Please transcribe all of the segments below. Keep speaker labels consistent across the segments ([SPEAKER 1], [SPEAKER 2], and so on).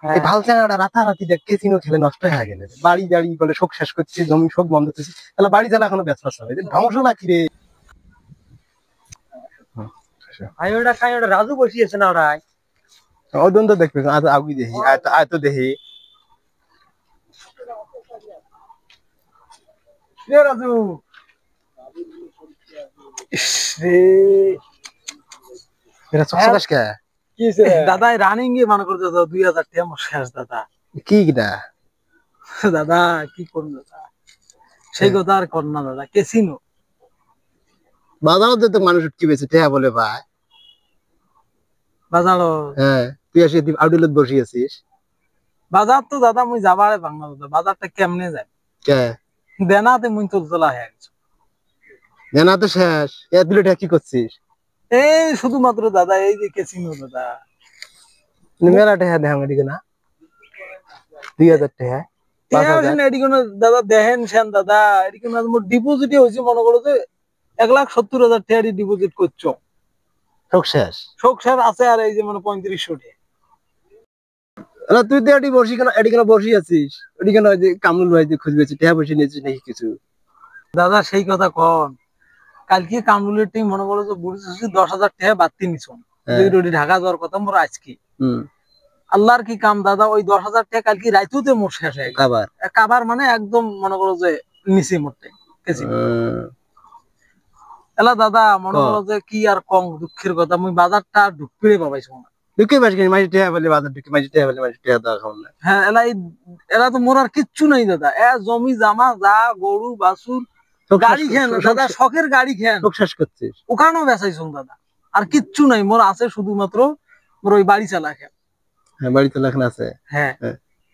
[SPEAKER 1] এই ভাল চাঙাটা রাতারাতি দেখ কেসিনো খেলে নষ্ট হয়ে গেলে বাড়ি গাড়ি বলে শোক শেষ করছে জমি শোক বন্ধ করছে তাহলে বাড়ি জ্বালা এখনো ব্যস্ত হবে ধ্বংস না কিরে
[SPEAKER 2] রাজু বসিয়েছে না ওরা
[SPEAKER 1] ওজন তো দেখবে আজ আগুই দেখি আয়তো দেখি
[SPEAKER 2] রাজু দাদা রানিং এ মনে করতে 2000 টাকা আমার শেষ দাদা
[SPEAKER 1] কি কিটা
[SPEAKER 2] দাদা কি করুন দাদা সেই কথা আর কর না দাদা কেসিনো
[SPEAKER 1] বাজারও তো মানুষ কি বেশি টেহা বলে ভাই
[SPEAKER 2] বাজারও
[SPEAKER 1] হ্যাঁ তুই আসি আউটলেট বসিয়েছিস
[SPEAKER 2] বাজার তো দাদা মুই যাবারে বাংলা দাদা বাজারটা কেমনে যায়
[SPEAKER 1] কে
[SPEAKER 2] দেনাতে মুই তোলা হয়ে গেছে
[SPEAKER 1] দেনা তো শেষ এত টেহা কি করছিস
[SPEAKER 2] এই শুধুমাত্র দাদা এই যে কেসিনো দাদা
[SPEAKER 1] মেলা টেহা দেখাম এদিকে না 2000 টেহা
[SPEAKER 2] দাদা দেখেন সেন দাদা এদিকে মোর ডিপোজিটই হয়েছে মনে করো যে 1,70,000 টাকা ডিপোজিট করছো
[SPEAKER 1] শোক শেষ
[SPEAKER 2] আছে আর এই যে মানে 3500
[SPEAKER 1] তুই তো এটি বসি কেন এটি কেন বসি আছিস এটি কেন যে কামরুল ভাই যে খুঁজবেছি টেহা বসে নিয়েছিস নাকি কিছু
[SPEAKER 2] দাদা সেই কথা কন কালকে কামরুলের টিম মনে করো যে বুঝেছি 10,000 টাকা বাড়তি নিছো ঢাকা যাওয়ার কথা মোর আজকে আল্লাহর কি কাম দাদা ওই 10,000 টাকা কালকে রাইতেও মোর শেষ হয়ে গেল কাবার মানে একদম মনে করো যে নিচে মোটে এলা দাদা মনে করো যে কি আর কম দুঃখের কথা মুই বাজারটা ঢুকপিড়ে পাবাইছো না
[SPEAKER 1] ঢুকে পাস কি মাঝে টেহা বলে বাজার ঢুকে মাঝে টেহা বলে মাঝে টেহা দাও খাও না
[SPEAKER 2] হ্যাঁ এলা তো মোর আর কিচ্ছু নাই দাদা জমি জামা যা গরু বাছুর গাড়ি খেন দাদা শখের গাড়ি খেন
[SPEAKER 1] শোক শেষ করছিস
[SPEAKER 2] ওখানেও বেচাইছো দাদা আর কিচ্ছু নাই মোর আছে শুধুমাত্র মোর ওই বাড়ি চালা খেন
[SPEAKER 1] হ্যাঁ বাড়ি চালা খেন আছে
[SPEAKER 2] হ্যাঁ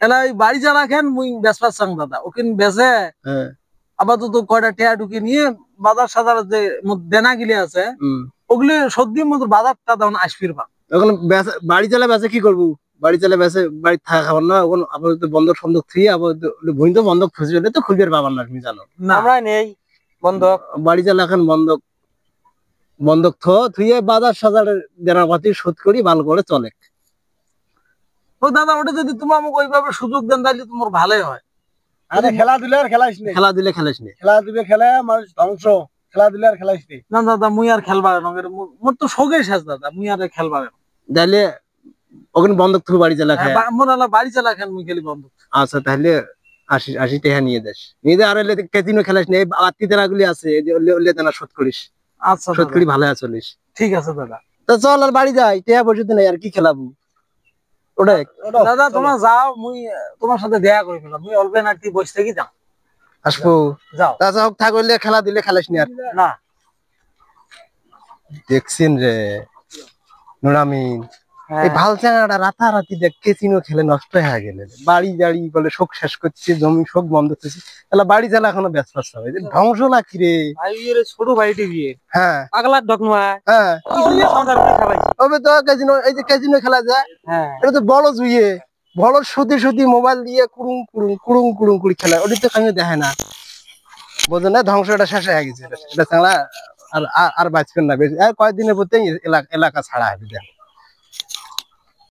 [SPEAKER 2] এলা ওই বাড়ি চালা খেন মুই বেচপার চাং দাদা ওখানে বেচে আপাতত কয়টা টেয়া ঢুকে নিয়ে বাজার সাজার যে দেনা গিলে আছে ওগুলি সত্যি মতো বাজারটা তখন আসবির পা
[SPEAKER 1] এখন বাড়ি চালা বেচে কি করবো বাড়ি চালা বেচে বাড়ি থাকা খাবার না এখন আপাতত বন্ধক সন্ধক থুয়ে আপাতত বই তো বন্ধক খুঁজে হলে তো খুলবে পাবার না তুমি জানো
[SPEAKER 2] আমরা নেই বন্ধক
[SPEAKER 1] বাড়ি চালা এখন বন্ধক থুয়ে বাজার সাজারের দেনাপাতি শোধ করি ভালো করে চলে
[SPEAKER 2] ও দাদা ওটা যদি তুমি আমাকে ওইভাবে সুযোগ দেন তাহলে তোমার ভালোই হয়
[SPEAKER 1] আরে খেলাধুলা আর খেলাইস নি খেলাধুলা খেলে মানুষ ধ্বংস খেলাধুলা আর খেলাইস নি
[SPEAKER 2] না দাদা মুই আর খেলবার না মোর তো শোকের শেষ দাদা মুই আর খেলবার না
[SPEAKER 1] তাহলে ওখানে বন্ধক থু বাড়ি চালা খায়
[SPEAKER 2] মোর আলা বাড়ি চালা খান মুই খেলি বন্ধক
[SPEAKER 1] আচ্ছা তাহলে 80 টাকা নিয়ে দেশ নিয়ে দে আর কেজিনো খেলাইস নি বাড়তি দেনাগুলি আছে ওলে দেনা শোধ করিস
[SPEAKER 2] আচ্ছা
[SPEAKER 1] শোধ করি ভালো চলিস
[SPEAKER 2] ঠিক আছে দাদা
[SPEAKER 1] তো চল আর বাড়ি যাই টাকা পয়সা নাই আর কি খেলাবো ওটাই
[SPEAKER 2] দাদা তোমরা যাও মুই তোমার সাথে দেখা করে ফেলাম মুই অল্প না কি বসে থাকি যাও
[SPEAKER 1] আসবো
[SPEAKER 2] যাও
[SPEAKER 1] তাছা হোক থাকলে খেলা দিলে খেলাস নি আর
[SPEAKER 2] না
[SPEAKER 1] দেখছেন রে নুরামিন এই ভাল চাঙাটা রাতারাতি দেখ কেসিনো খেলে নষ্ট হয়ে গেলে বাড়ি গাড়ি বলে শোক শেষ করছে জমি শোক বন্ধ করছে তাহলে বাড়ি জ্বালা এখনো ব্যস্ত হবে ধ্বংস না কিরে
[SPEAKER 2] ছোট ভাইটি বিয়ে
[SPEAKER 1] হ্যাঁ
[SPEAKER 2] পাগলার ডকমা
[SPEAKER 1] হ্যাঁ ওবে তো কেজিনো এই যে কেজিনো খেলা যায় এটা তো বড় জুইয়ে বড় সুতি মোবাইল দিয়ে কুড়ুং কুড়ি খেলা ওটা তো কাউকে দেখে না বোঝো না ধ্বংসটা শেষ হয়ে গেছে এটা ছাড়া আর বাঁচবেন না আর কয়েকদিনের মধ্যে এলাকা ছাড়া হবে